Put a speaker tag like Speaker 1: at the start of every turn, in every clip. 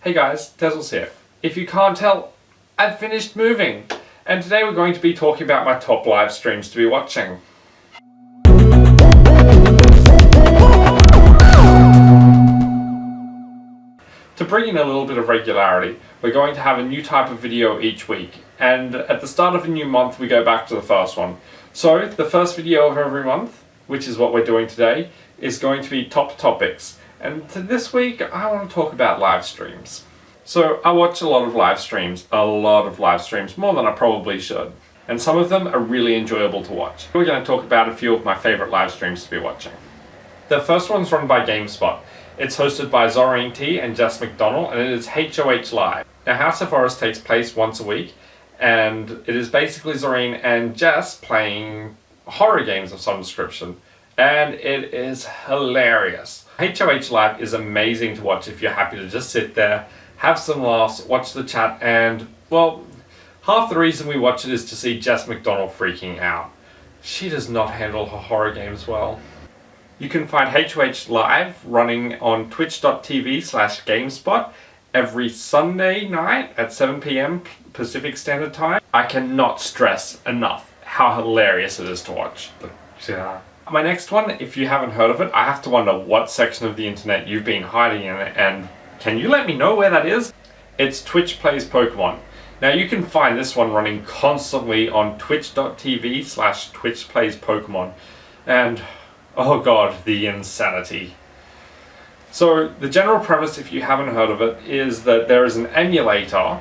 Speaker 1: Hey guys, Dezzles here. If you can't tell, I've finished moving, and today we're going to be talking about my top live streams to be watching. To bring in a little bit of regularity, we're going to have a new type of video each week, and at the start of a new month we go back to the first one. So the first video of every month, which is what we're doing today, is going to be top topics. And this week I want to talk about live streams. So I watch a lot of live streams, more than I probably should. And some of them are really enjoyable to watch. We're going to talk about a few of my favourite live streams to be watching. The first one's run by GameSpot. It's hosted by Zoreen T and Jess McDonald, and it is HOH Live. Now, House of Horrors takes place once a week, and it is basically Zoreen and Jess playing horror games of some description. And it is hilarious. HOH Live is amazing to watch if you're happy to just sit there, have some laughs, watch the chat, and, well, half the reason we watch it is to see Jess McDonald freaking out. She does not handle her horror games well. You can find HOH Live running on twitch.tv/GameSpot every Sunday night at 7 PM Pacific Standard Time. I cannot stress enough how hilarious it is to watch. My next one, if you haven't heard of it, I have to wonder what section of the internet you've been hiding in, and can you let me know where that is? It's Twitch Plays Pokemon. Now you can find this one running constantly on twitch.tv/TwitchPlaysPokemon. And oh god, the insanity. So the general premise, if you haven't heard of it, is that there is an emulator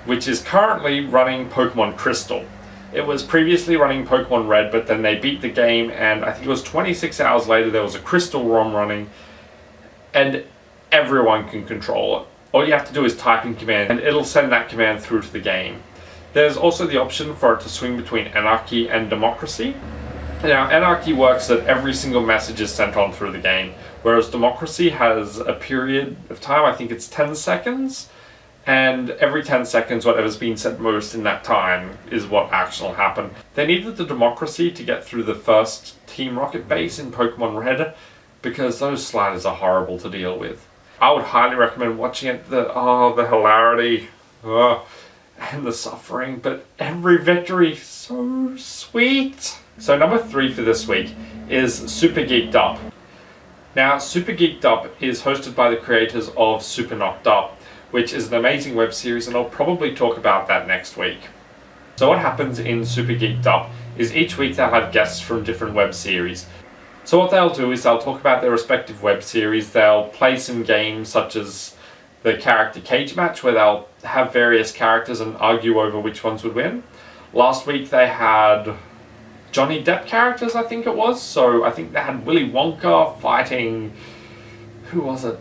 Speaker 1: which is currently running Pokemon Crystal. It was previously running Pokemon Red, but then they beat the game, and I think it was 26 hours later there was a Crystal ROM running, and everyone can control it. All you have to do is type in command, and it'll send that command through to the game. There's also the option for it to swing between Anarchy and Democracy. Now, Anarchy works that every single message is sent on through the game, whereas Democracy has a period of time, I think it's 10 seconds, and every 10 seconds whatever's been sent most in that time is what action will happen. They needed the Democracy to get through the first Team Rocket base in Pokemon Red, because those sliders are horrible to deal with. I would highly recommend watching it. The hilarity, and the suffering, but every victory, so sweet. So number 3 for this week is SuperGeekedUp. Now, SuperGeekedUp is hosted by the creators of Super Knocked Up, which is an amazing web series, and I'll probably talk about that next week. So what happens in SuperGeekedUp is each week they'll have guests from different web series. So what they'll do is they'll talk about their respective web series, they'll play some games such as the character cage match, where they'll have various characters and argue over which ones would win. Last week they had Johnny Depp characters, I think it was. So I think they had Willy Wonka fighting, who was it?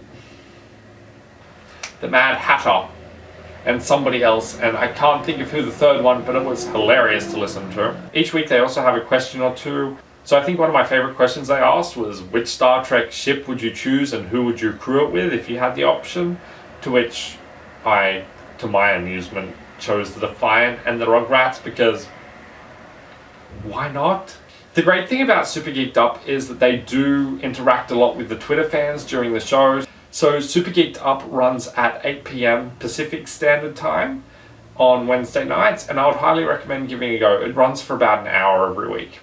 Speaker 1: The Mad Hatter and somebody else, and I can't think of who the third one, but it was hilarious to listen to. Each week they also have a question or two. So I think one of my favourite questions they asked was, which Star Trek ship would you choose and who would you crew it with if you had the option? To which I, to my amusement, chose the Defiant and the Rugrats, because why not? The great thing about SuperGeekedUp is that they do interact a lot with the Twitter fans during the shows. So SuperGeekedUp runs at 8 PM Pacific Standard Time on Wednesday nights, and I would highly recommend giving it a go. It runs for about an hour every week.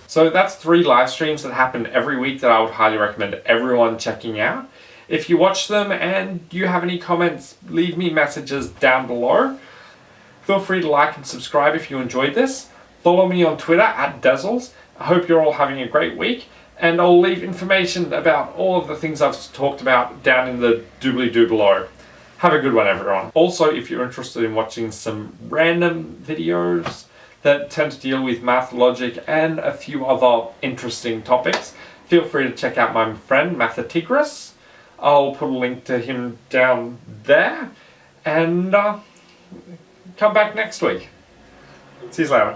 Speaker 1: So that's 3 live streams that happen every week that I would highly recommend everyone checking out. If you watch them and you have any comments, leave me messages down below. Feel free to like and subscribe if you enjoyed this. Follow me on Twitter at Dezzles. I hope you're all having a great week, and I'll leave information about all of the things I've talked about down in the doobly-doo below. Have a good one, everyone. Also, if you're interested in watching some random videos that tend to deal with math, logic, and a few other interesting topics, feel free to check out my friend Mathatigris. I'll put a link to him down there, and come back next week. See you later.